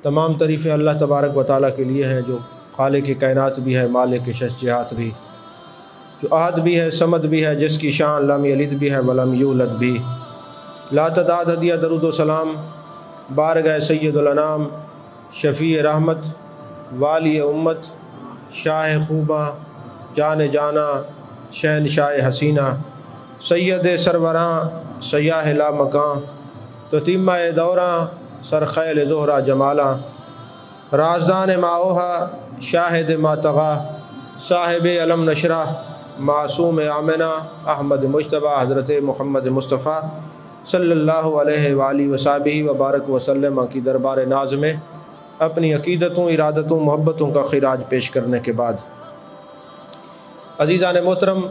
تمام تعریفیں اللہ تبارک و تعالیٰ کے لیے ہیں، جو خالق کائنات بھی ہے، مالک شش جہات بھی، جو احد بھی ہے، صمد بھی ہے، جس کی شان لم یلد بھی ہے ولم یولد بھی۔ لا تعداد ہدیہ درود و سلام بارگاہ سید الانام، شفیع رحمت، والی امت، شاہ خوباں، جان جانا، شہنشاہ حسینہ، سید سروراں، سیاہ لا مکاں، تتیمہ دوراں، سرخیل زہرہ جمالاں، رازدان ماؤہا، شاہد ماتغا، صاحب علم نشرہ، معصوم آمنہ، احمد مجتبیٰ، حضرت محمد مصطفیٰ صلی اللہ علیہ وآلہ وصحبہ وبارک وسلم کی دربار ناز میں اپنی عقیدتوں، ارادتوں، محبتوں کا خراج پیش کرنے کے بعد، عزیزان محترم،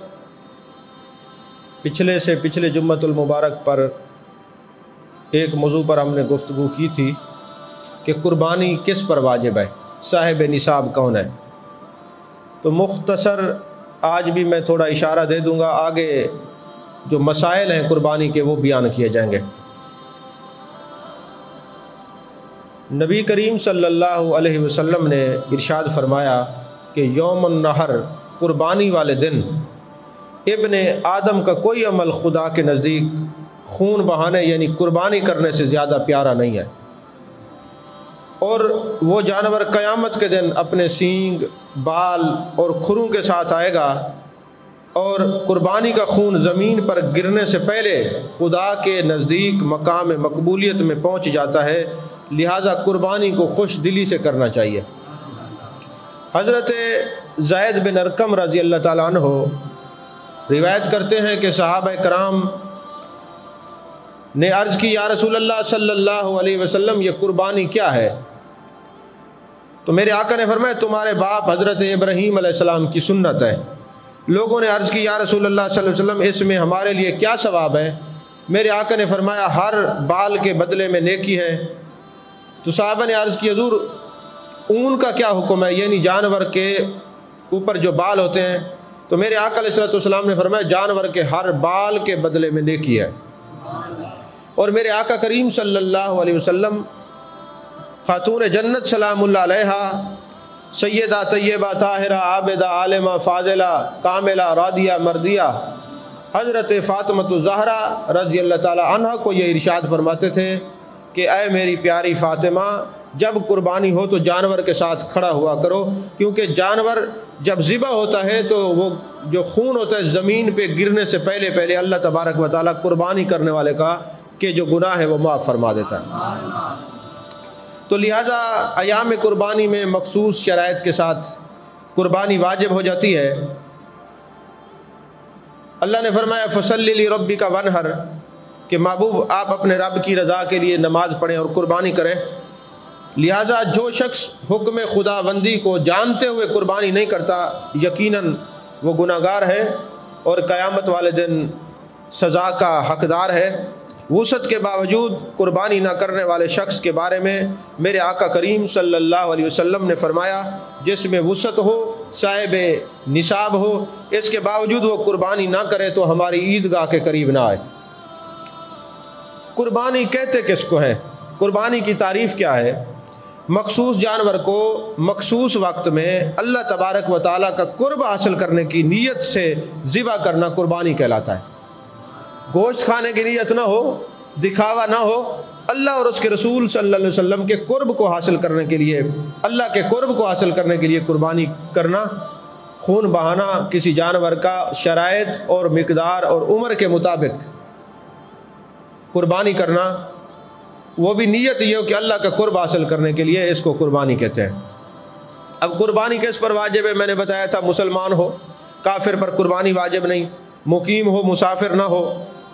پچھلے جمعۃ المبارک پر ایک موضوع پر ہم نے گفتگو کی تھی کہ قربانی کس پر واجب ہے، صاحب نصاب کون ہے۔ تو مختصر آج بھی میں تھوڑا اشارہ دے دوں گا، آگے جو مسائل ہیں قربانی کے وہ بیان کیے جائیں گے۔ نبی کریم صلی اللہ علیہ وسلم نے ارشاد فرمایا کہ یوم النحر، قربانی والے دن، ابن آدم کا کوئی عمل خدا کے نزدیک خون بہانے یعنی قربانی کرنے سے زیادہ پیارا نہیں ہے، اور وہ جانور قیامت کے دن اپنے سینگ، بال اور کھروں کے ساتھ آئے گا، اور قربانی کا خون زمین پر گرنے سے پہلے خدا کے نزدیک مقام مقبولیت میں پہنچ جاتا ہے، لہٰذا قربانی کو خوش دلی سے کرنا چاہیے۔ حضرت زید بن ارقم رضی اللہ تعالیٰ عنہ روایت کرتے ہیں کہ صحابہ کرام نے عرض کی، یا رسول اللہ صلی اللہ علیہ وسلم، یہ قربانی کیا ہے؟ تو میرے آقا نے فرمایا، تمہارے باپ حضرت ابراہیم علیہ السلام کی سنت ہے۔ لوگوں نے عرض کی، یا رسول اللہ صلی اللہ علیہ وسلم، اس میں ہمارے لیے کیا ثواب ہے؟ میرے آقا نے فرمایا، ہر بال کے بدلے میں نیکی ہے۔ تو صحابہ نے عرض کی، حضور اون کا کیا حکم ہے، یعنی جانور کے اوپر جو بال ہوتے ہیں؟ تو میرے آقا علیہ السلام نے فرمایا، جانور کے ہر بال کے بدلے میں نیکی ہے۔ اور میرے آقا کریم صلی اللہ علیہ وسلم خاتون جنت سلام اللہ علیہا، سیدہ طیبہ طاہرہ عابدہ عالمہ فاضلہ کاملہ راضیہ مرضیہ حضرت فاطمۃ الزہرا رضی اللہ تعالیٰ عنہ کو یہ ارشاد فرماتے تھے کہ اے میری پیاری فاطمہ، جب قربانی ہو تو جانور کے ساتھ کھڑا ہوا کرو، کیونکہ جانور جب ذبح ہوتا ہے تو وہ جو خون ہوتا ہے زمین پہ گرنے سے پہلے اللہ تبارک و تعالیٰ قربانی کرنے والے کا کہ جو گناہ ہے وہ معاف فرما دیتا ہے۔ تو لہٰذا ایام قربانی میں مخصوص شرائط کے ساتھ قربانی واجب ہو جاتی ہے۔ اللہ نے فرمایا، فصلی لربک وانحر، کہ محبوب آپ اپنے رب کی رضا کے لیے نماز پڑھیں اور قربانی کریں۔ لہٰذا جو شخص حکم خدا بندی کو جانتے ہوئے قربانی نہیں کرتا، یقیناً وہ گناہ گار ہے اور قیامت والے دن سزا کا حقدار ہے۔ وسعت کے باوجود قربانی نہ کرنے والے شخص کے بارے میں میرے آقا کریم صلی اللہ علیہ وسلم نے فرمایا، جس میں وسعت ہو، صاحب نصاب ہو، اس کے باوجود وہ قربانی نہ کرے تو ہماری عیدگاہ کے قریب نہ آئے۔ قربانی کہتے کس کو ہے؟ قربانی کی تعریف کیا ہے؟ مخصوص جانور کو مخصوص وقت میں اللہ تبارک و تعالیٰ کا قرب حاصل کرنے کی نیت سے ذبح کرنا قربانی کہلاتا ہے۔ گوشت کھانے کی نیت نہ ہو، دکھاوا نہ ہو، اللہ اور اس کے رسول صلی اللہ علیہ وسلم کے قرب کو حاصل کرنے کے لیے، اللہ کے قرب کو حاصل کرنے کے لیے قربانی کرنا، خون بہانا کسی جانور کا شرائط اور مقدار اور عمر کے مطابق قربانی کرنا، وہ بھی نیت یہ ہو کہ اللہ کا قرب حاصل کرنے کے لیے، اس کو قربانی کہتے ہیں۔ اب قربانی کس پر واجب ہے؟ میں نے بتایا تھا، مسلمان ہو، کافر پر قربانی واجب نہیں، مقیم ہو، مسافر نہ ہو،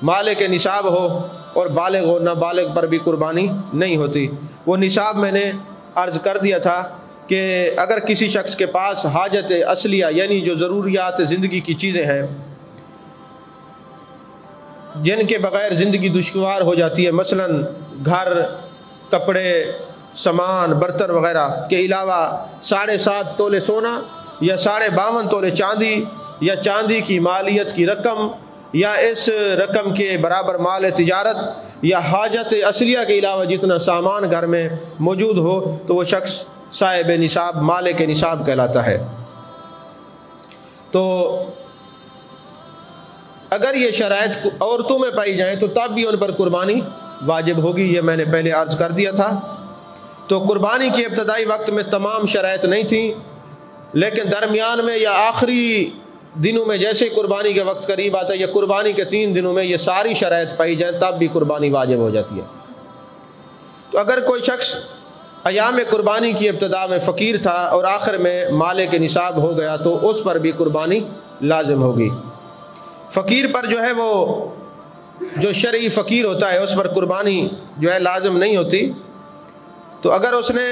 مالک نصاب ہو، اور بالغ ہو، نابالغ پر بھی قربانی نہیں ہوتی۔ وہ نصاب میں نے عرض کر دیا تھا کہ اگر کسی شخص کے پاس حاجت اصلیہ یعنی جو ضروریات زندگی کی چیزیں ہیں جن کے بغیر زندگی دشوار ہو جاتی ہے، مثلا گھر، کپڑے، سامان، برتن وغیرہ کے علاوہ 7.5 تولے سونا یا 52.5 تولے چاندی یا چاندی کی مالیت کی رقم یا اس رقم کے برابر مال تجارت یا حاجت اصلیہ کے علاوہ جتنا سامان گھر میں موجود ہو تو وہ شخص صاحب نصاب مالک نصاب کہلاتا ہے۔ تو اگر یہ شرائط عورتوں میں پائی جائیں تو تب بھی ان پر قربانی واجب ہوگی، یہ میں نے پہلے عرض کر دیا تھا۔ تو قربانی کے ابتدائی وقت میں تمام شرائط نہیں تھیں، لیکن درمیان میں یا آخری دنوں میں جیسے قربانی کے وقت قریب آتا ہے یا قربانی کے 3 دنوں میں یہ ساری شرائط پائی جائیں تب بھی قربانی واجب ہو جاتی ہے۔ تو اگر کوئی شخص ایام قربانی کی ابتدا میں فقیر تھا اور آخر میں مالک نصاب ہو گیا تو اس پر بھی قربانی لازم ہوگی۔ فقیر پر جو ہے وہ جو شرعی فقیر ہوتا ہے اس پر قربانی جو ہے لازم نہیں ہوتی، تو اگر اس نے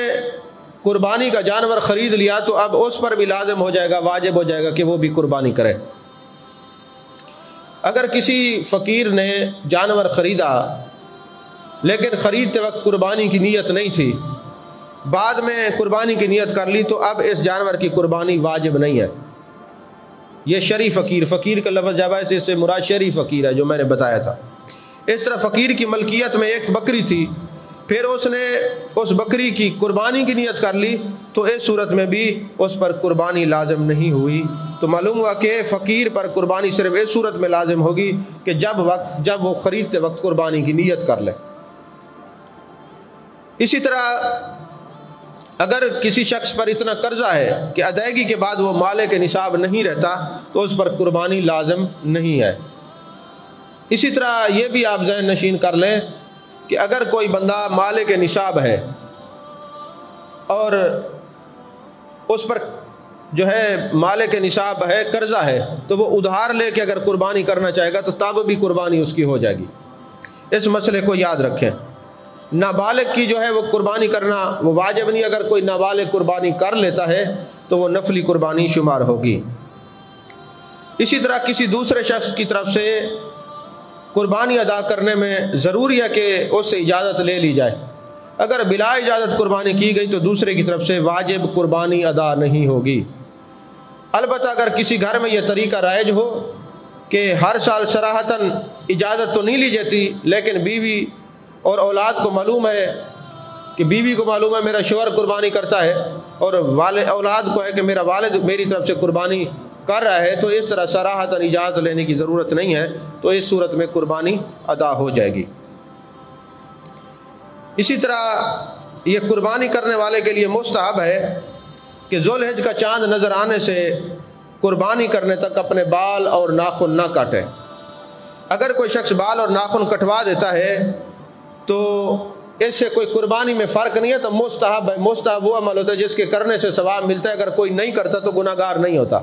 قربانی کا جانور خرید لیا تو اب اس پر بھی لازم ہو جائے گا، واجب ہو جائے گا کہ وہ بھی قربانی کرے۔ اگر کسی فقیر نے جانور خریدا لیکن خریدتے وقت قربانی کی نیت نہیں تھی، بعد میں قربانی کی نیت کر لی تو اب اس جانور کی قربانی واجب نہیں ہے۔ یہ شرعی فقیر، فقیر کا لفظ جب ہے اس سے مراد شرعی فقیر ہے جو میں نے بتایا تھا۔ اس طرح فقیر کی ملکیت میں ایک بکری تھی، پھر اس نے اس بکری کی قربانی کی نیت کر لی تو اس صورت میں بھی اس پر قربانی لازم نہیں ہوئی۔ تو معلوم ہوا کہ فقیر پر قربانی صرف اس صورت میں لازم ہوگی کہ جب وہ خریدتے وقت قربانی کی نیت کر لے۔ اسی طرح اگر کسی شخص پر اتنا قرضہ ہے کہ ادائیگی کے بعد وہ مالک نصاب نہیں رہتا تو اس پر قربانی لازم نہیں ہے۔ اسی طرح یہ بھی آپ ذہن نشین کر لیں کہ اگر کوئی بندہ مالک نصاب ہے اور اس پر جو ہے مالک نصاب ہے قرضہ ہے تو وہ ادھار لے کے اگر قربانی کرنا چاہے گا تو تب بھی قربانی اس کی ہو جائے گی۔ اس مسئلے کو یاد رکھیں۔ نابالغ کی جو ہے وہ قربانی کرنا وہ واجب نہیں، اگر کوئی نابالغ قربانی کر لیتا ہے تو وہ نفلی قربانی شمار ہوگی۔ اسی طرح کسی دوسرے شخص کی طرف سے قربانی ادا کرنے میں ضروری ہے کہ اس سے اجازت لے لی جائے۔ اگر بلا اجازت قربانی کی گئی تو دوسرے کی طرف سے واجب قربانی ادا نہیں ہوگی۔ البتہ اگر کسی گھر میں یہ طریقہ رائج ہو کہ ہر سال صراحتاً اجازت تو نہیں لی جاتی، لیکن بیوی اور اولاد کو معلوم ہے کہ بیوی کو معلوم ہے میرا شوہر قربانی کرتا ہے اور اولاد کو ہے کہ میرا والد میری طرف سے قربانی کر رہا ہے، تو اس طرح صراحتاً اجازت لینے کی ضرورت نہیں ہے، تو اس صورت میں قربانی ادا ہو جائے گی۔ اسی طرح یہ قربانی کرنے والے کے لیے مستحب ہے کہ ذوالحج کا چاند نظر آنے سے قربانی کرنے تک اپنے بال اور ناخن نہ کاٹے۔ اگر کوئی شخص بال اور ناخن کٹوا دیتا ہے تو اس سے کوئی قربانی میں فرق نہیں ہے، تو مستحب ہے۔ مستحب وہ عمل ہوتا ہے جس کے کرنے سے ثواب ملتا ہے، اگر کوئی نہیں کرتا تو گناہ گار نہیں ہوتا۔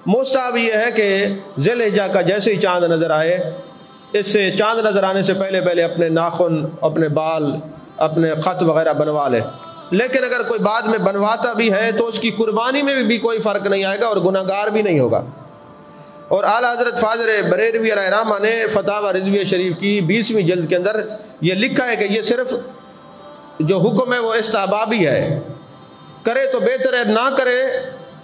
مستحب یہ ہے کہ ذی الحجہ کا جیسے ہی چاند نظر آئے، اس سے چاند نظر آنے سے پہلے اپنے ناخن، اپنے بال، اپنے خط وغیرہ بنوا لے۔ لیکن اگر کوئی بعد میں بنواتا بھی ہے تو اس کی قربانی میں بھی کوئی فرق نہیں آئے گا اور گناہ گار بھی نہیں ہوگا۔ اور اعلیٰ حضرت فاضل بریلوی علیہ رحمہ نے فتاوی رضویہ شریف کی 20ویں جلد کے اندر یہ لکھا ہے کہ یہ صرف جو حکم ہے وہ استحبابی ہے، کرے تو بہتر ہے، نہ کرے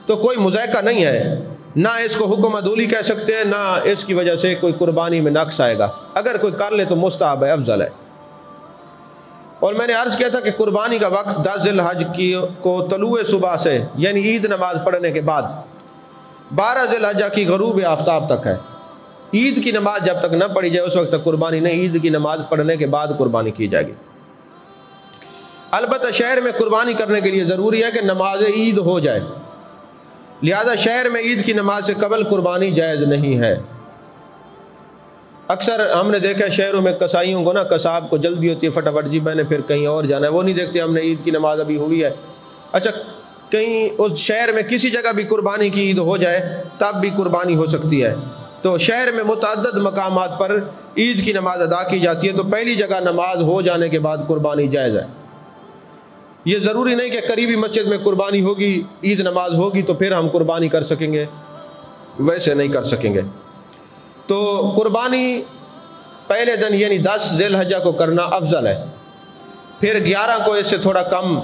تو کوئی مذائقہ نہیں ہے، نہ اس کو حکم عدولی کہہ سکتے ہیں، نہ اس کی وجہ سے کوئی قربانی میں نقص آئے گا۔ اگر کوئی کر لے تو مستحب ہے، افضل ہے۔ اور میں نے عرض کیا تھا کہ قربانی کا وقت 10 ذی الحج کو طلوع صبح سے یعنی عید نماز پڑھنے کے بعد 12 ذی الحجہ کی غروب آفتاب تک ہے۔ عید کی نماز جب تک نہ پڑھی جائے اس وقت تک قربانی نہیں، عید کی نماز پڑھنے کے بعد قربانی کی جائے گی۔ البتہ شہر میں قربانی کرنے کے لیے ضروری ہے کہ نماز عید ہو جائے، لہذا شہر میں عید کی نماز سے قبل قربانی جائز نہیں ہے۔ اکثر ہم نے دیکھا ہے شہروں میں کسائیوں کو قصاب کو جلدی ہوتی ہے، فٹافٹ جی میں نے پھر کہیں اور جانا ہے، وہ نہیں دیکھتے ہم نے عید کی نماز ابھی ہوئی ہے۔ اچھا کہیں اس شہر میں کسی جگہ بھی قربانی کی عید ہو جائے تب بھی قربانی ہو سکتی ہے۔ تو شہر میں متعدد مقامات پر عید کی نماز ادا کی جاتی ہے، تو پہلی جگہ نماز ہو جانے کے بعد قربانی جائز ہے۔ یہ ضروری نہیں کہ قریبی مسجد میں قربانی ہوگی، عید نماز ہوگی تو پھر ہم قربانی کر سکیں گے، ویسے نہیں کر سکیں گے۔ تو قربانی پہلے دن یعنی 10 ذی الحجہ کو کرنا افضل ہے، پھر 11 کو اس سے تھوڑا کم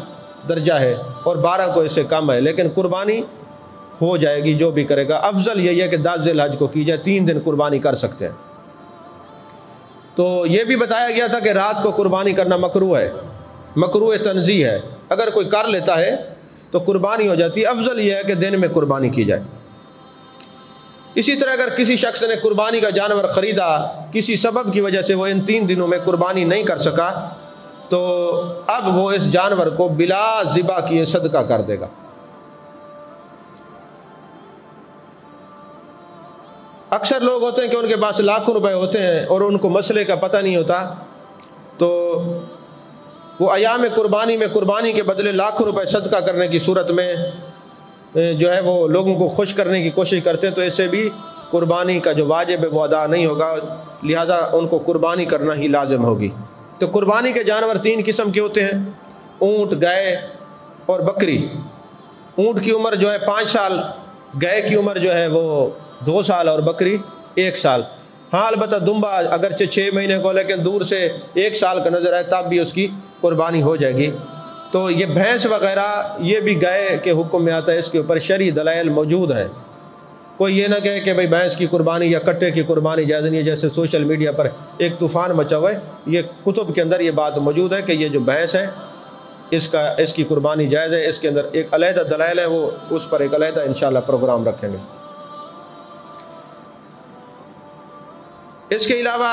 درجہ ہے اور 12 کو اس سے کم ہے، لیکن قربانی ہو جائے گی جو بھی کرے گا۔ افضل یہی ہے کہ 10 ذی الحج کو کی جائے، 3 دن قربانی کر سکتے ہیں۔ تو یہ بھی بتایا گیا تھا کہ رات کو قربانی کرنا مکروہ ہے، مکروہ تنزیہ ہے، اگر کوئی کر لیتا ہے تو قربانی ہو جاتی ہے، افضل یہ ہے کہ دن میں قربانی کی جائے۔ اسی طرح اگر کسی شخص نے قربانی کا جانور خریدا، کسی سبب کی وجہ سے وہ ان 3 دنوں میں قربانی نہیں کر سکا، تو اب وہ اس جانور کو بلا ذبح کیے صدقہ کر دے گا۔ اکثر لوگ ہوتے ہیں کہ ان کے پاس لاکھوں روپے ہوتے ہیں اور ان کو مسئلے کا پتہ نہیں ہوتا، تو وہ ایام قربانی میں قربانی کے بدلے لاکھوں روپے صدقہ کرنے کی صورت میں جو ہے وہ لوگوں کو خوش کرنے کی کوشش کرتے ہیں، تو اس سے بھی قربانی کا جو واجب ہے وہ ادا نہیں ہوگا، لہذا ان کو قربانی کرنا ہی لازم ہوگی۔ تو قربانی کے جانور 3 قسم کے ہوتے ہیں، اونٹ، گائے اور بکری۔ اونٹ کی عمر جو ہے 5 سال، گائے کی عمر جو ہے وہ 2 سال اور بکری 1 سال۔ ہاں البتہ دمبا اگرچہ 6 مہینے کو لیکن دور سے 1 سال کا نظر آئے تب بھی اس کی قربانی ہو جائے گی۔ تو یہ بھینس وغیرہ یہ بھی گائے کے حکم میں آتا ہے، اس کے اوپر شرعی دلائل موجود ہے۔ کوئی یہ نہ کہے کہ بھئی بھینس کی قربانی یا کٹے کی قربانی جائز نہیں ہے، جیسے سوشل میڈیا پر ایک طوفان مچا ہوا ہے۔ یہ کتب کے اندر یہ بات موجود ہے کہ یہ جو بھینس ہے اس کی قربانی جائز ہے، اس کے اندر ایک علیحدہ دلائل ہے، وہ اس پر ایک علیحدہ انشاءاللہ پروگرام رکھیں گے۔ اس کے علاوہ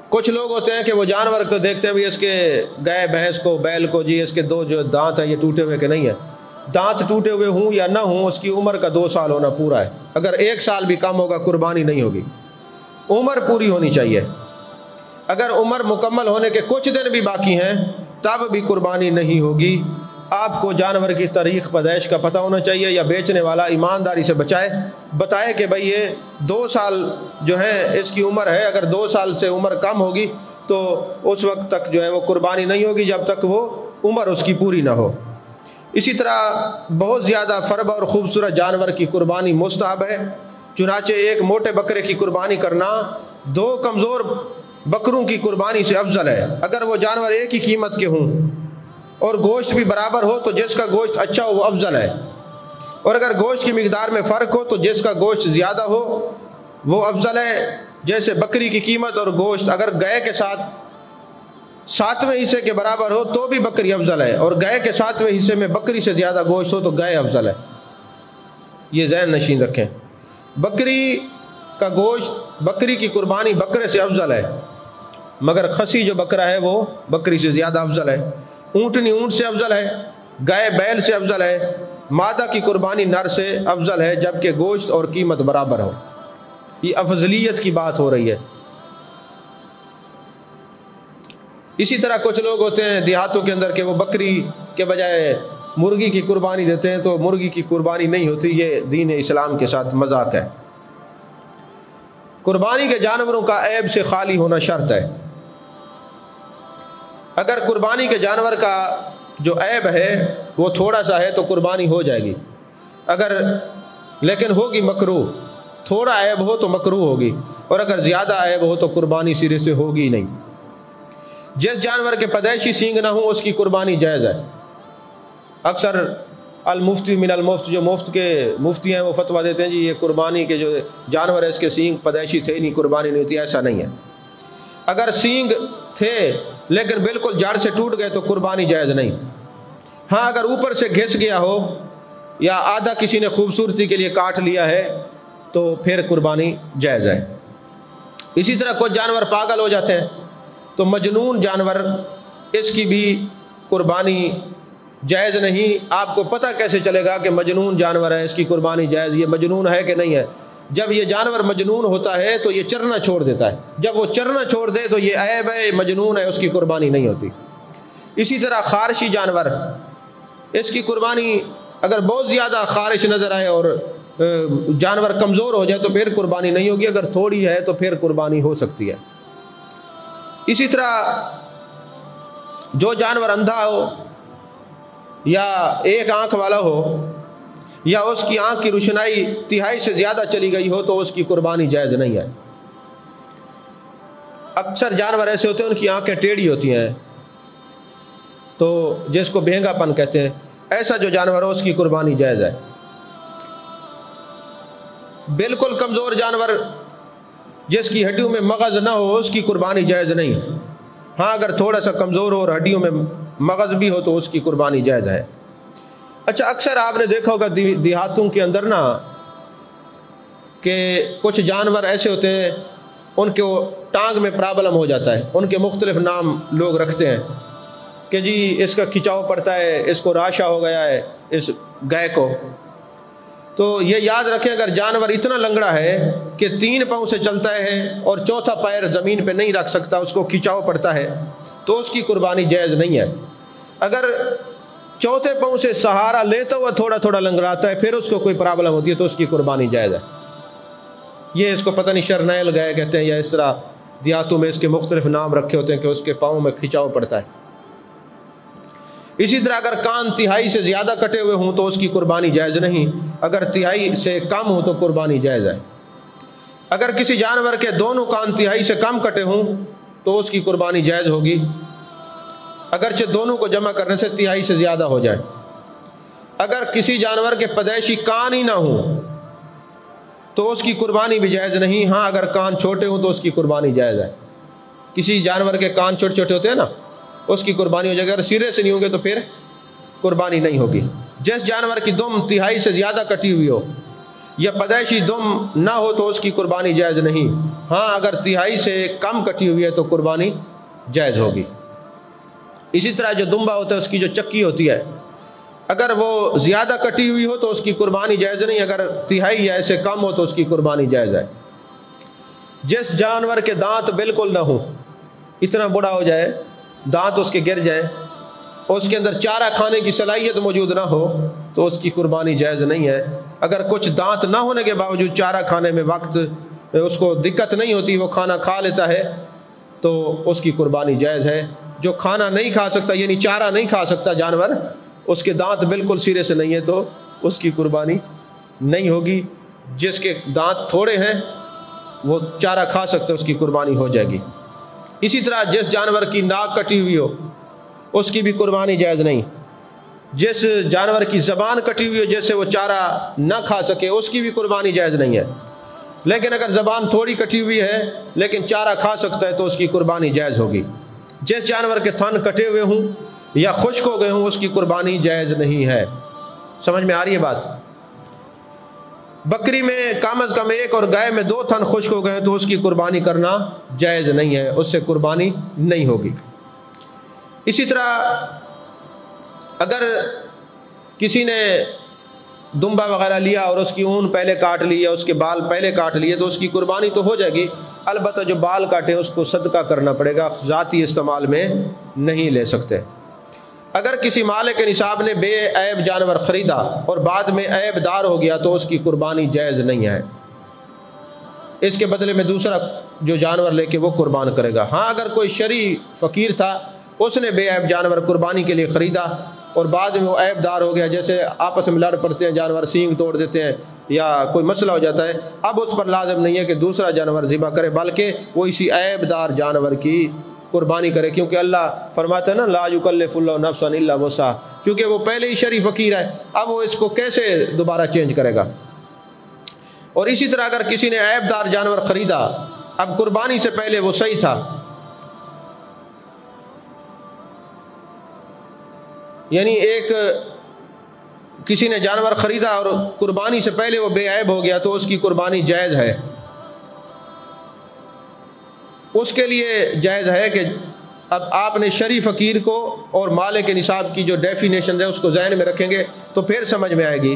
کچھ لوگ ہوتے ہیں کہ وہ جانور کو دیکھتے ہیں بھی اس کے گائے بھینس کو بیل کو جی اس کے 2 جو دانت ہیں یہ ٹوٹے ہوئے کہ نہیں ہیں، دانت ٹوٹے ہوئے ہوں یا نہ ہوں اس کی عمر کا 2 سال ہونا پورا ہے، اگر 1 سال بھی کم ہوگا قربانی نہیں ہوگی، عمر پوری ہونی چاہیے۔ اگر عمر مکمل ہونے کے کچھ دن بھی باقی ہیں تب بھی قربانی نہیں ہوگی۔ آپ کو جانور کی تاریخ پیدائش کا پتہ ہونا چاہیے، یا بیچنے والا ایمانداری سے بتائے کہ بھئی یہ 2 سال جو ہے اس کی عمر ہے، اگر 2 سال سے عمر کم ہوگی تو اس وقت تک جو ہے وہ قربانی نہیں ہوگی جب تک وہ عمر اس کی پوری نہ ہو۔ اسی طرح بہت زیادہ فرب اور خوبصورت جانور کی قربانی مستحب ہے، چنانچہ ایک موٹے بکرے کی قربانی کرنا 2 کمزور بکروں کی قربانی سے افضل ہے۔ اگر وہ جانور ایک ہی قیمت کے ہوں اور گوشت بھی برابر ہو تو جس کا گوشت اچھا ہو وہ افضل ہے، اور اگر گوشت کی مقدار میں فرق ہو تو جس کا گوشت زیادہ ہو وہ افضل ہے۔ جیسے بکری کی قیمت اور گوشت اگر گائے کے ساتھ 7ویں حصے کے برابر ہو تو بھی بکری افضل ہے، اور گائے کے 7ویں حصے میں بکری سے زیادہ گوشت ہو تو گائے افضل ہے۔ یہ ذہن نشین رکھیں، بکری کا گوشت، بکری کی قربانی بکرے سے افضل ہے، مگر خسی جو بکرا ہے وہ بکری سے زیادہ افضل ہے۔ اونٹنی اونٹ سے افضل ہے، گائے بیل سے افضل ہے، مادہ کی قربانی نر سے افضل ہے جبکہ گوشت اور قیمت برابر ہو۔ یہ افضلیت کی بات ہو رہی ہے۔ اسی طرح کچھ لوگ ہوتے ہیں دیہاتوں کے اندر کہ وہ بکری کے بجائے مرغی کی قربانی دیتے ہیں، تو مرغی کی قربانی نہیں ہوتی، یہ دین اسلام کے ساتھ مذاق ہے۔ قربانی کے جانوروں کا عیب سے خالی ہونا شرط ہے۔ اگر قربانی کے جانور کا جو عیب ہے وہ تھوڑا سا ہے تو قربانی ہو جائے گی، لیکن ہوگی مکروہ، تھوڑا عیب ہو تو مکروہ ہوگی، اور اگر زیادہ عیب ہو تو قربانی سرے سے ہوگی نہیں۔ جس جانور کے پیدائشی سینگ نہ ہوں اس کی قربانی جائز ہے۔ اکثر المفتی من المفت، جو مفتی ہیں وہ فتویٰ دیتے ہیں جی یہ قربانی کے جو جانور ہے اس کے سینگ پیدائشی تھے نہیں، قربانی نہیں ہوتی، ایسا نہیں ہے۔ اگر سینگ تھے لیکن بالکل جڑ سے ٹوٹ گئے تو قربانی جائز نہیں۔ ہاں اگر اوپر سے گھس گیا ہو یا آدھا کسی نے خوبصورتی کے لیے کاٹ لیا ہے تو پھر قربانی جائز ہے۔ اسی طرح کچھ جانور پاگل ہو جاتے ہیں تو مجنون جانور، اس کی بھی قربانی جائز نہیں۔ آپ کو پتہ کیسے چلے گا کہ مجنون جانور ہے اس کی قربانی جائز، یہ مجنون ہے کہ نہیں ہے؟ جب یہ جانور مجنون ہوتا ہے تو یہ چرنا چھوڑ دیتا ہے، جب وہ چرنا چھوڑ دے تو یہ عیب ہے، مجنون ہے، اس کی قربانی نہیں ہوتی۔ اسی طرح خارشی جانور، اس کی قربانی اگر بہت زیادہ خارش نظر آئے اور جانور کمزور ہو جائے تو پھر قربانی نہیں ہوگی، اگر تھوڑی ہے تو پھر قربانی ہو سکتی ہے۔ اسی طرح جو جانور اندھا ہو یا ایک آنکھ والا ہو یا اس کی آنکھ کی روشنائی تہائی سے زیادہ چلی گئی ہو تو اس کی قربانی جائز نہیں ہے۔ اکثر جانور ایسے ہوتے ہیں ان کی آنکھیں ٹیڑھی ہوتی ہیں تو جس کو بہنگا پن کہتے ہیں، ایسا جو جانور ہو اس کی قربانی جائز ہے۔ بالکل کمزور جانور جس کی ہڈیوں میں مغز نہ ہو اس کی قربانی جائز نہیں. ہاں اگر تھوڑا سا کمزور ہو اور ہڈیوں میں مغز بھی ہو تو اس کی قربانی جائز ہے. اچھا اکثر آپ نے دیکھا ہوگا دیہاتوں کے اندر نا کہ کچھ جانور ایسے ہوتے ہیں ان کو ٹانگ میں پرابلم ہو جاتا ہے، ان کے مختلف نام لوگ رکھتے ہیں کہ جی اس کا کھچاؤ پڑتا ہے، اس کو راشا ہو گیا ہے اس گائے کو. تو یہ یاد رکھیں اگر جانور اتنا لنگڑا ہے کہ 3 پاؤں سے چلتا ہے اور چوتھا پیر زمین پہ نہیں رکھ سکتا، اس کو کھچاؤ پڑتا ہے تو اس کی قربانی جائز نہیں ہے. اگر چوتھے پاؤں سے سہارا لیتا ہوا تھوڑا تھوڑا لنگڑاتا ہے پھر اس کو کوئی پرابلم ہوتی ہے تو اس کی قربانی جائز ہے. یہ اس کو پتہ نہیں شرنیل گائے کہتے ہیں یا اس طرح دیہاتوں میں اس کے مختلف نام رکھے ہوتے ہیں کہ اس کے پاؤں میں کھچاؤ پڑتا ہے. اسی طرح اگر کان تہائی سے زیادہ کٹے ہوئے ہوں تو اس کی قربانی جائز نہیں، اگر تہائی سے کم ہو تو قربانی جائز ہے. اگر کسی جانور کے دونوں کان تہائی سے کم کٹے ہوں تو اس کی قربانی جائز ہوگی، اگرچہ دونوں کو جمع کرنے سے تہائی سے زیادہ ہو جائے. اگر کسی جانور کے پیدائشی کان ہی نہ ہوں تو اس کی قربانی بھی جائز نہیں. ہاں اگر کان چھوٹے ہوں تو اس کی قربانی جائز ہے. کسی جانور کے کان چھوٹے چھوٹے ہوتے ہیں نا اس کی قربانی ہو جائے گی، اگر سرے سے نہیں ہوں گے تو پھر قربانی نہیں ہوگی. جس جانور کی دم تہائی سے زیادہ کٹی ہوئی ہو یا پیدائشی دم نہ ہو تو اس کی قربانی جائز نہیں. ہاں اگر تہائی سے کم کٹی ہوئی ہے تو قربانی جائز ہوگی. اسی طرح جو دمبا ہوتا ہے اس کی جو چکی ہوتی ہے اگر وہ زیادہ کٹی ہوئی ہو تو اس کی قربانی جائز نہیں، اگر تہائی یا ایسے کم ہو تو اس کی قربانی جائز ہے. جس جانور کے دانت بالکل نہ ہوں، اتنا بڑا ہو جائے دانت اس کے گر جائیں اور اس کے اندر چارہ کھانے کی صلاحیت موجود نہ ہو تو اس کی قربانی جائز نہیں ہے. اگر کچھ دانت نہ ہونے کے باوجود چارہ کھانے میں وقت اس کو دقت نہیں ہوتی، وہ کھانا کھا لیتا ہے تو اس کی قربانی جائز ہے. جو کھانا نہیں کھا سکتا یعنی چارہ نہیں کھا سکتا جانور، اس کے دانت بالکل سرے سے نہیں ہے تو اس کی قربانی نہیں ہوگی. جس کے دانت تھوڑے ہیں وہ چارہ کھا سکتا ہے، اس کی قربانی ہو جائے گی. اسی طرح جس جانور کی ناک کٹی ہوئی ہو اس کی بھی قربانی جائز نہیں. جس جانور کی زبان کٹی ہوئی ہو جیسے وہ چارہ نہ کھا سکے اس کی بھی قربانی جائز نہیں ہے. لیکن اگر زبان تھوڑی کٹی ہوئی ہے لیکن چارہ کھا سکتا ہے تو اس کی قربانی جائز ہوگی. جس جانور کے تھن کٹے ہوئے ہوں یا خشک ہو گئے ہوں اس کی قربانی جائز نہیں ہے. سمجھ میں آ رہی ہے بات؟ بکری میں کم از کم 1 اور گائے میں 2 تھن خشک ہو گئے تو اس کی قربانی کرنا جائز نہیں ہے، اس سے قربانی نہیں ہوگی. اسی طرح اگر کسی نے دمبا وغیرہ لیا اور اس کی اون پہلے کاٹ لی یا اس کے بال پہلے کاٹ لیے تو اس کی قربانی تو ہو جائے گی، البتہ جو بال کاٹے اس کو صدقہ کرنا پڑے گا، ذاتی استعمال میں نہیں لے سکتے. اگر کسی مالک نصاب نے بے عیب جانور خریدا اور بعد میں عیب دار ہو گیا تو اس کی قربانی جائز نہیں ہے، اس کے بدلے میں دوسرا جو جانور لے کے وہ قربان کرے گا. ہاں اگر کوئی شرعی فقیر تھا اس نے بے عیب جانور قربانی کے لیے خریدا اور بعد میں وہ عیب دار ہو گیا، جیسے آپس میں لڑ پڑتے ہیں جانور، سینگ توڑ دیتے ہیں یا کوئی مسئلہ ہو جاتا ہے، اب اس پر لازم نہیں ہے کہ دوسرا جانور ذبح کرے بلکہ وہ اسی عیب دار جانور کی قربانی کرے، کیونکہ اللہ فرماتا ہے نا لا یکلف اللہ نفسا الا وسعہا، کیونکہ وہ پہلے ہی شرعی فقیر ہے، اب وہ اس کو کیسے دوبارہ چینج کرے گا. اور اسی طرح اگر کسی نے عیب دار جانور خریدا، اب قربانی سے پہلے وہ صحیح تھا، یعنی کسی نے جانور خریدا اور قربانی سے پہلے وہ بے عیب ہو گیا تو اس کی قربانی جائز ہے. اس کے لیے جائز ہے کہ اب آپ نے شرعی فقیر کو اور مالک نصاب کی جو ڈیفینیشن ہے اس کو ذہن میں رکھیں گے تو پھر سمجھ میں آئے گی.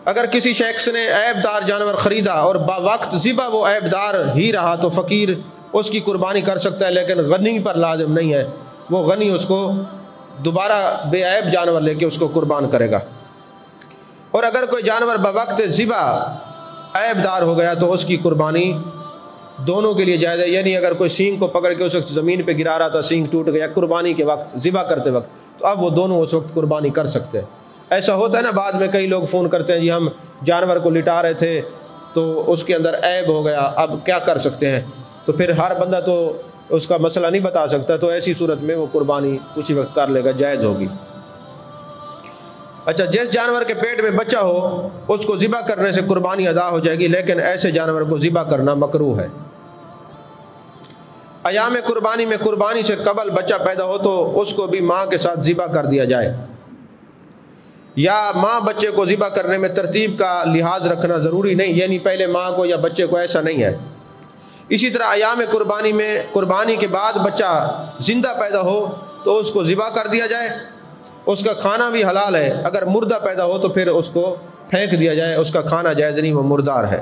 اگر کسی شخص نے عیب دار جانور خریدا اور وقت ذبح وہ عیب دار ہی رہا تو فقیر اس کی قربانی کر سکتا ہے، لیکن غنی پر لازم نہیں ہے، وہ غنی اس کو دوبارہ بے عیب جانور لے کے اس کو قربان کرے گا. اور اگر کوئی جانور بوقت ذبح عیب دار ہو گیا تو اس کی قربانی دونوں کے لیے جائز ہے، یعنی اگر کوئی سینگ کو پکڑ کے اس وقت زمین پہ گرا رہا تھا، سینگ ٹوٹ گیا قربانی کے وقت ذبح کرتے وقت، تو اب وہ دونوں اس وقت قربانی کر سکتے ہیں. ایسا ہوتا ہے نا بعد میں کئی لوگ فون کرتے ہیں جی ہم جانور کو لٹا رہے تھے تو اس کے اندر عیب ہو گیا، اب کیا کر سکتے ہیں؟ تو پھر ہر بندہ تو اس کا مسئلہ نہیں بتا سکتا، تو ایسی صورت میں وہ قربانی اسی وقت کر لے گا، جائز ہوگی. اچھا، جس جانور کے پیٹ میں بچہ ہو اس کو ذبح کرنے سے قربانی ادا ہو جائے گی، لیکن ایسے جانور کو ذبح کرنا مکروہ ہے۔ ایام قربانی میں قربانی سے قبل بچہ پیدا ہو تو اس کو بھی ماں کے ساتھ ذبح کر دیا جائے، یا ماں بچے کو ذبح کرنے میں ترتیب کا لحاظ رکھنا ضروری نہیں، یعنی پہلے ماں کو یا بچے کو، ایسا نہیں ہے۔ اسی طرح ایام قربانی میں قربانی کے بعد بچہ زندہ پیدا ہو تو اس کو ذبح کر دیا جائے، اس کا کھانا بھی حلال ہے۔ اگر مردہ پیدا ہو تو پھر اس کو پھینک دیا جائے، اس کا کھانا جائز نہیں، وہ مردار ہے۔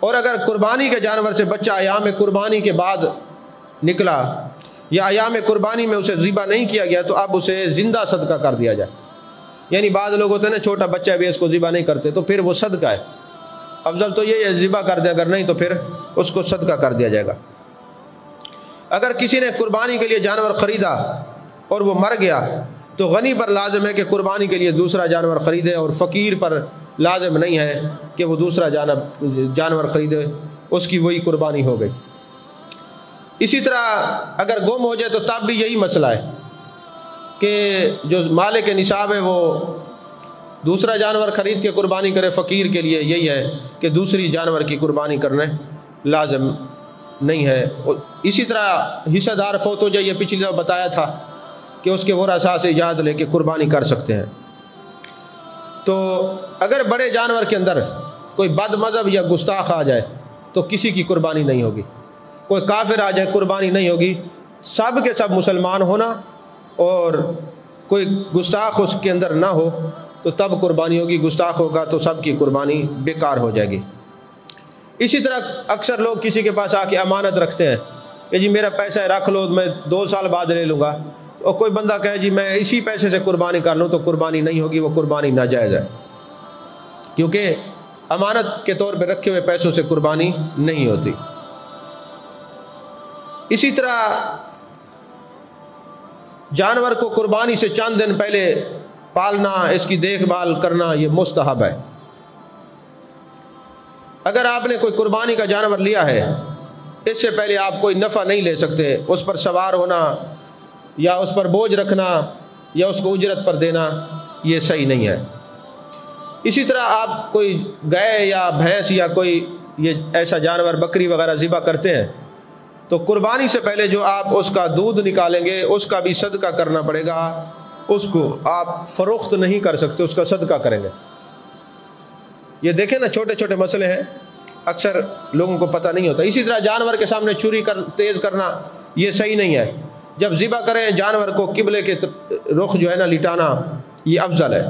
اور اگر قربانی کے جانور سے بچہ ایام قربانی کے بعد نکلا یا ایام قربانی میں اسے ذبح نہیں کیا گیا تو اب اسے زندہ صدقہ کر دیا جائے۔ یعنی بعض لوگ ہوتے ہیں نا، چھوٹا بچہ بھی اس کو ذبح نہیں کرتے تو پھر وہ صدقہ ہے۔ افضل تو یہ ہے ذبح کر دیں، اگر نہیں تو پھر اس کو صدقہ کر دیا جائے گا۔ اگر کسی نے قربانی کے لیے جانور خریدا اور وہ مر گیا تو غنی پر لازم ہے کہ قربانی کے لیے دوسرا جانور خریدے، اور فقیر پر لازم نہیں ہے کہ وہ دوسرا جانور خریدے، اس کی وہی قربانی ہو گئی۔ اسی طرح اگر گم ہو جائے تو تب بھی یہی مسئلہ ہے کہ جو مالک نصاب ہے وہ دوسرا جانور خرید کے قربانی کرے، فقیر کے لیے یہی ہے کہ دوسری جانور کی قربانی کرنا لازم نہیں ہے۔ اسی طرح حصہ دار فوت ہو جائے، یہ پچھلی دفعہ بتایا تھا کہ اس کے ورثاء سے اجازت لے کے قربانی کر سکتے ہیں۔ تو اگر بڑے جانور کے اندر کوئی بد مذہب یا گستاخ آ جائے تو کسی کی قربانی نہیں ہوگی، کوئی کافر آ جائے قربانی نہیں ہوگی، سب کے سب مسلمان ہونا اور کوئی گستاخ اس کے اندر نہ ہو تو تب قربانی ہوگی، گستاخ ہوگا تو سب کی قربانی بیکار ہو جائے گی۔ اسی طرح اکثر لوگ کسی کے پاس آ کے امانت رکھتے ہیں کہ جی میرا پیسہ رکھ لو، میں 2 سال بعد لے لوں گا، اور کوئی بندہ کہے جی میں اسی پیسے سے قربانی کر لوں، تو قربانی نہیں ہوگی، وہ قربانی ناجائز ہے، کیونکہ امانت کے طور پہ رکھے ہوئے پیسوں سے قربانی نہیں ہوتی۔ اسی طرح جانور کو قربانی سے چند دن پہلے پالنا، اس کی دیکھ بھال کرنا یہ مستحب ہے۔ اگر آپ نے کوئی قربانی کا جانور لیا ہے، اس سے پہلے آپ کوئی نفع نہیں لے سکتے، اس پر سوار ہونا یا اس پر بوجھ رکھنا یا اس کو اجرت پر دینا یہ صحیح نہیں ہے۔ اسی طرح آپ کوئی گائے یا بھینس یا کوئی یہ ایسا جانور بکری وغیرہ ذبح کرتے ہیں تو قربانی سے پہلے جو آپ اس کا دودھ نکالیں گے اس کا بھی صدقہ کرنا پڑے گا، اس کو آپ فروخت نہیں کر سکتے، اس کا صدقہ کریں گے۔ یہ دیکھیں نا، چھوٹے چھوٹے مسئلے ہیں، اکثر لوگوں کو پتہ نہیں ہوتا۔ اسی طرح جانور کے سامنے چھری تیز کرنا یہ صحیح نہیں ہے۔ جب ذبح کریں جانور کو قبلے کے رخ جو ہے نا لٹانا یہ افضل ہے۔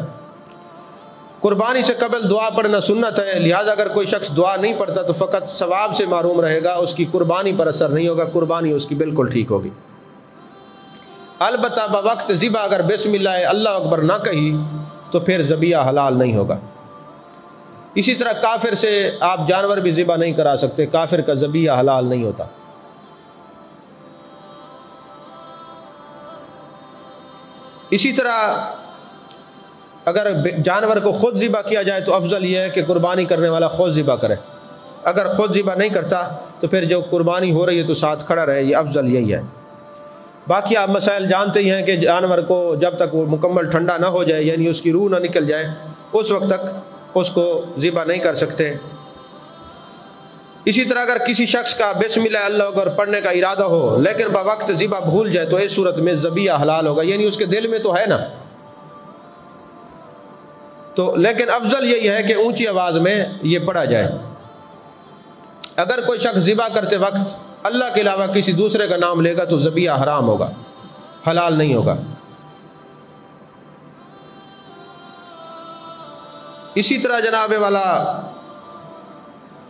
قربانی سے قبل دعا پڑھنا سنت ہے، لہٰذا اگر کوئی شخص دعا نہیں پڑھتا تو فقط ثواب سے محروم رہے گا، اس کی قربانی پر اثر نہیں ہوگا، قربانی اس کی بالکل ٹھیک ہوگی۔ البتہ بوقت ذبح اگر بسم اللہ اللہ اکبر نہ کہی تو پھر ذبیحہ حلال نہیں ہوگا۔ اسی طرح کافر سے آپ جانور بھی ذبح نہیں کرا سکتے، کافر کا ذبیحہ حلال نہیں ہوتا۔ اسی طرح اگر جانور کو خود ذبح کیا جائے تو افضل یہ ہے کہ قربانی کرنے والا خود ذبح کرے، اگر خود ذبح نہیں کرتا تو پھر جو قربانی ہو رہی ہے تو ساتھ کھڑا رہے، یہ افضل یہی ہے۔ باقی آپ مسائل جانتے ہی ہیں کہ جانور کو جب تک وہ مکمل ٹھنڈا نہ ہو جائے، یعنی اس کی روح نہ نکل جائے، اس وقت تک اس کو ذبح نہیں کر سکتے۔ اسی طرح اگر کسی شخص کا بسم اللہ اللہ اکبر پڑھنے کا ارادہ ہو لیکن بوقت ذبح بھول جائے تو اس صورت میں ذبیحہ حلال ہوگا، یعنی اس کے دل میں تو ہے نا، تو لیکن افضل یہی ہے کہ اونچی آواز میں یہ پڑھا جائے۔ اگر کوئی شخص ذبح کرتے وقت اللہ کے علاوہ کسی دوسرے کا نام لے گا تو ذبیحہ حرام ہوگا، حلال نہیں ہوگا۔ اسی طرح جناب والا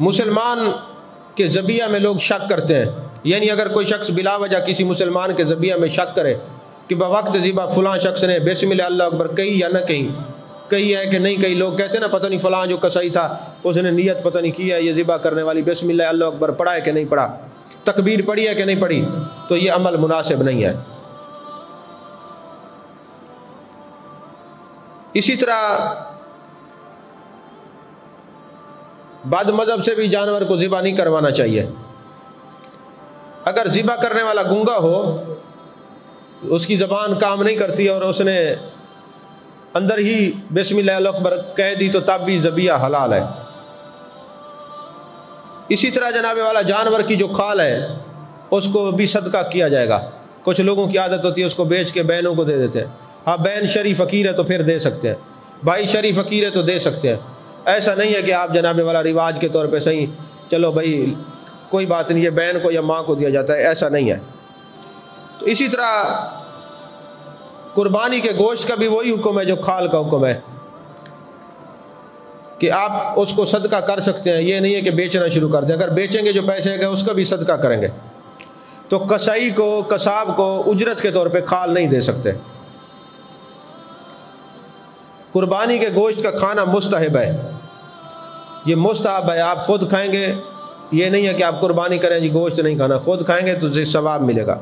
مسلمان کے ذبیحہ میں لوگ شک کرتے ہیں، یعنی اگر کوئی شخص بلا وجہ کسی مسلمان کے ذبیحہ میں شک کرے کہ بوقت ذبح فلاں شخص نے بسم اللہ اللہ اکبر کہی یا نہ کہی ہے کہ نہیں کہی، لوگ کہتے ہیں نا پتہ نہیں فلاں جو کسائی تھا اس نے نیت پتہ نہیں کی ہے یہ ذبح کرنے والی، بسم اللہ اللہ اکبر پڑھا ہے کہ نہیں پڑھا، تکبیر پڑھی ہے کہ نہیں پڑھی، تو یہ عمل مناسب نہیں ہے۔ اسی طرح بد مذہب سے بھی جانور کو ذبح نہیں کروانا چاہیے۔ اگر ذبح کرنے والا گونگا ہو، اس کی زبان کام نہیں کرتی اور اس نے اندر ہی بسم اللہ اللہ اکبر کہہ دی تو تب بھی ذبیحہ حلال ہے۔ اسی طرح جناب والا جانور کی جو کھال ہے اس کو بھی صدقہ کیا جائے گا۔ کچھ لوگوں کی عادت ہوتی ہے اس کو بیچ کے بہنوں کو دے دیتے ہیں، ہاں بہن شری فقیر ہے تو پھر دے سکتے ہیں، بھائی شری فقیر ہے تو دے سکتے ہیں۔ ایسا نہیں ہے کہ آپ جناب والا رواج کے طور پہ صحیح چلو بھائی کوئی بات نہیں، یہ بہن کو یا ماں کو دیا جاتا ہے، ایسا نہیں ہے۔ تو اسی طرح قربانی کے گوشت کا بھی وہی حکم ہے جو کھال کا حکم ہے کہ آپ اس کو صدقہ کر سکتے ہیں، یہ نہیں ہے کہ بیچنا شروع کر دیں۔ اگر بیچیں گے جو پیسے گئے اس کا بھی صدقہ کریں گے۔ تو کسائی کو قصاب کو اجرت کے طور پہ کھال نہیں دے سکتے۔ قربانی کے گوشت کا کھانا مستحب ہے، یہ مستحب ہے، آپ خود کھائیں گے، یہ نہیں ہے کہ آپ قربانی کریں جی گوشت نہیں کھانا، خود کھائیں گے تو ثواب ملے گا۔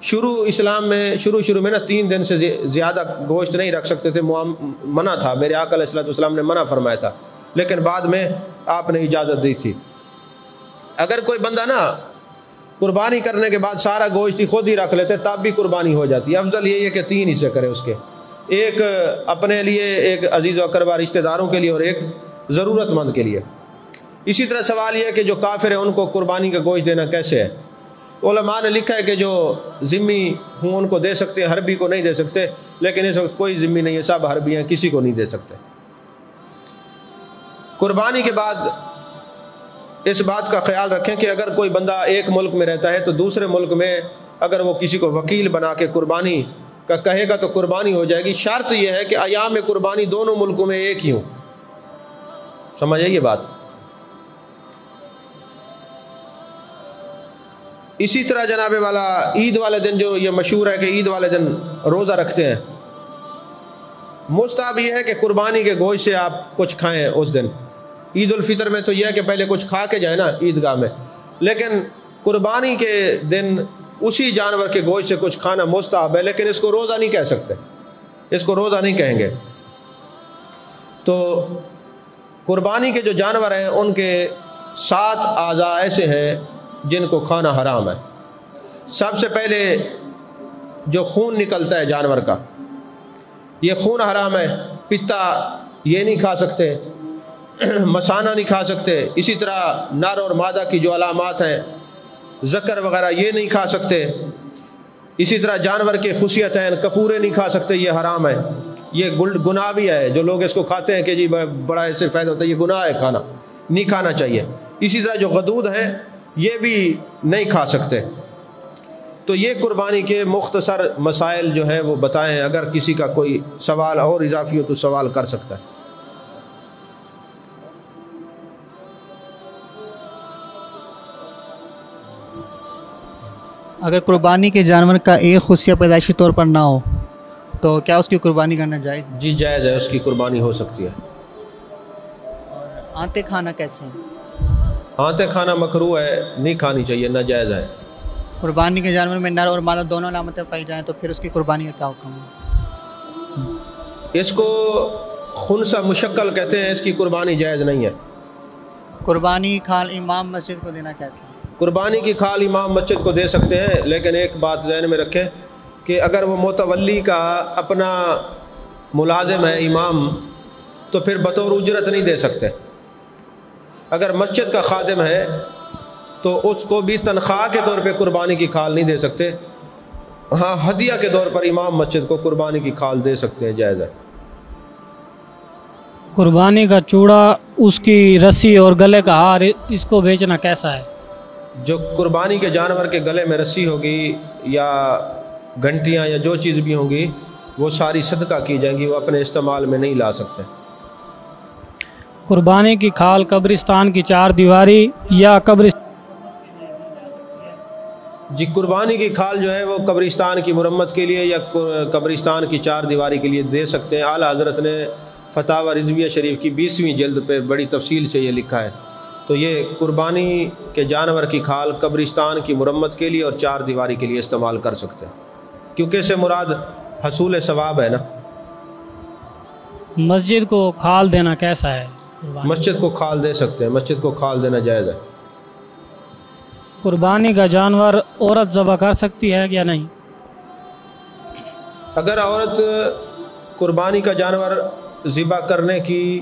اسلام میں شروع میں نا 3 دن سے زیادہ گوشت نہیں رکھ سکتے تھے، منع تھا، میرے آقا علیہ السلام نے منع فرمایا تھا، لیکن بعد میں آپ نے اجازت دی تھی۔ اگر کوئی بندہ نا قربانی کرنے کے بعد سارا گوشت ہی خود ہی رکھ لیتے تب بھی قربانی ہو جاتی ہے۔ افضل یہی ہے کہ 3 حصے کرے اس کے، ایک اپنے لیے، ایک عزیز و اقربا رشتہ داروں کے لیے اور ایک ضرورت مند کے لیے۔ اسی طرح سوال یہ ہے کہ جو کافر ہیں ان کو قربانی کا گوشت دینا کیسے ہے؟ علماء نے لکھا ہے کہ جو ذمی ہوں ان کو دے سکتے ہیں، حربی کو نہیں دے سکتے، لیکن اس وقت کوئی ذمی نہیں ہے، سب حربی ہیں، کسی کو نہیں دے سکتے۔ قربانی کے بعد اس بات کا خیال رکھیں کہ اگر کوئی بندہ ایک ملک میں رہتا ہے تو دوسرے ملک میں اگر وہ کسی کو وکیل بنا کے قربانی کا کہے گا تو قربانی ہو جائے گی۔ شرط یہ ہے کہ ایام قربانی دونوں ملکوں میں ایک ہی ہوں، سمجھ آئی یہ بات؟ اسی طرح جناب والا عید والے دن جو یہ مشہور ہے کہ عید والے دن روزہ رکھتے ہیں، مستحب یہ ہے کہ قربانی کے گوشت سے آپ کچھ کھائیں اس دن۔ عید الفطر میں تو یہ ہے کہ پہلے کچھ کھا کے جائیں نا عیدگاہ میں، لیکن قربانی کے دن اسی جانور کے گوشت سے کچھ کھانا مستحب ہے، لیکن اس کو روزہ نہیں کہہ سکتے، اس کو روزہ نہیں کہیں گے۔ تو قربانی کے جو جانور ہیں ان کے 7 اعضاء ایسے ہیں جن کو کھانا حرام ہے۔ سب سے پہلے جو خون نکلتا ہے جانور کا، یہ خون حرام ہے، پتا یہ نہیں کھا سکتے، مسانہ نہیں کھا سکتے، اسی طرح نر اور مادہ کی جو علامات ہیں ذکر وغیرہ یہ نہیں کھا سکتے، اسی طرح جانور کے خصیت ہیں کپورے نہیں کھا سکتے، یہ حرام ہے، یہ گناہ بھی ہے۔ جو لوگ اس کو کھاتے ہیں کہ جی بڑا اس سے فائدہ ہوتا ہے، یہ گناہ ہے، کھانا نہیں کھانا چاہیے۔ اسی طرح جو غدود ہیں یہ بھی نہیں کھا سکتے۔ تو یہ قربانی کے مختصر مسائل جو ہیں وہ بتائیں، اگر کسی کا کوئی سوال اور اضافی ہو تو سوال کر سکتا ہے۔ اگر قربانی کے جانور کا ایک خصیہ پیدائشی طور پر نہ ہو تو کیا اس کی قربانی کرنا جائز ہے؟ جی جائز ہے، اس کی قربانی ہو سکتی ہے۔ اور آنتیں کھانا کیسے ہیں؟ آنتیں کھانا مکروہ ہے، نہیں کھانی چاہیے، ناجائز ہے۔ قربانی کے جانور میں نر اور مادہ دونوں علامتیں پائی جائیں تو پھر اس کی قربانی کا کیا حکم ہے؟ اس کو خنثی مشکل کہتے ہیں، اس کی قربانی جائز نہیں ہے۔ قربانی کھال امام مسجد کو دینا کیسے ہے؟ قربانی کی کھال امام مسجد کو دے سکتے ہیں، لیکن ایک بات ذہن میں رکھیں کہ اگر وہ متولی کا اپنا ملازم ہے امام تو پھر بطور اجرت نہیں دے سکتے۔ اگر مسجد کا خادم ہے تو اس کو بھی تنخواہ کے طور پہ قربانی کی کھال نہیں دے سکتے، ہاں ہدیہ کے طور پر امام مسجد کو قربانی کی کھال دے سکتے ہیں، جائز ہے۔ قربانی کا چوڑا، اس کی رسی اور گلے کا ہار، اس کو بیچنا کیسا ہے؟ جو قربانی کے جانور کے گلے میں رسی ہوگی یا گھنٹیاں یا جو چیز بھی ہوں گی وہ ساری صدقہ کی جائیں گی، وہ اپنے استعمال میں نہیں لا سکتے۔ قربانی کی کھال قبرستان کی 4 دیواری یا جی قربانی کی کھال جو ہے وہ قبرستان کی مرمت کے لیے یا قبرستان کی 4 دیواری کے لیے دے سکتے ہیں۔ اعلیٰ حضرت نے فتاوی رضویہ شریف کی 20ویں جلد پہ بڑی تفصیل سے یہ لکھا ہے۔ تو یہ قربانی کے جانور کی کھال قبرستان کی مرمت کے لیے اور 4 دیواری کے لیے استعمال کر سکتے ہیں، کیونکہ اس سے مراد حصول ثواب ہے نا۔ مسجد کو کھال دینا کیسا ہے؟ مسجد کو کھال دے سکتے ہیں، مسجد کو کھال دینا جائز ہے۔ قربانی کا جانور عورت ذبح کر سکتی ہے یا نہیں؟ اگر عورت قربانی کا جانور ذبح کرنے کی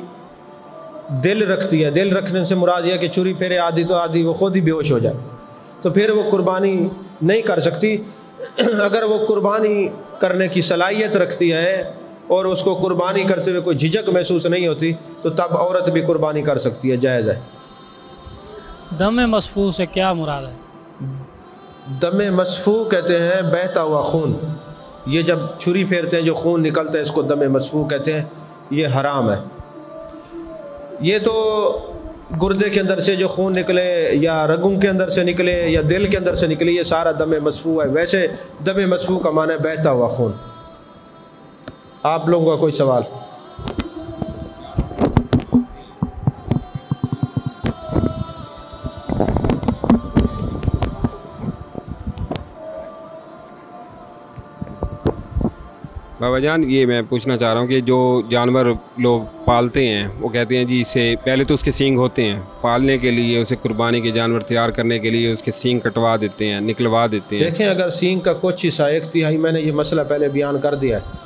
دل رکھتی ہے، دل رکھنے سے مراد یہ کہ چوری پھیرے آدھی تو آدھی وہ خود ہی بے ہوش ہو جائے، تو پھر وہ قربانی نہیں کر سکتی۔ اگر وہ قربانی کرنے کی صلاحیت رکھتی ہے اور اس کو قربانی کرتے ہوئے کوئی جھجک محسوس نہیں ہوتی تو تب عورت بھی قربانی کر سکتی ہے، جائز ہے۔ دم مسفوح سے کیا مراد ہے؟ دم مسفوح کہتے ہیں بہتا ہوا خون، یہ جب چھری پھیرتے ہیں جو خون نکلتا ہے اس کو دم مسفوح کہتے ہیں، یہ حرام ہے۔ یہ تو گردے کے اندر سے جو خون نکلے یا رگوں کے اندر سے نکلے یا دل کے اندر سے نکلے یہ سارا دم مسفوح ہے۔ ویسے دم مسفوح کا معنی ہے بہتا ہوا خون۔ آپ لوگوں کا کوئی سوال؟ بابا جان، یہ میں پوچھنا چاہ رہا ہوں کہ جو جانور لوگ پالتے ہیں وہ کہتے ہیں جی اسے پہلے تو اس کے سینگ ہوتے ہیں، پالنے کے لیے اسے قربانی کے جانور تیار کرنے کے لیے اس کے سینگ کٹوا دیتے ہیں، نکلوا دیتے ہیں۔ دیکھیں اگر سینگ کا کچھ حصہ 1/3 میں نے یہ مسئلہ پہلے بیان کر دیا ہے،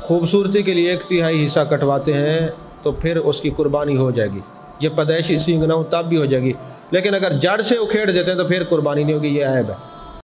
خوبصورتی کے لیے 1/3 حصہ کٹواتے ہیں تو پھر اس کی قربانی ہو جائے گی، یہ پیدائشی سینگ نہ ہو تب بھی ہو جائے گی، لیکن اگر جڑ سے اکھیڑ دیتے ہیں تو پھر قربانی نہیں ہوگی، یہ عیب ہے۔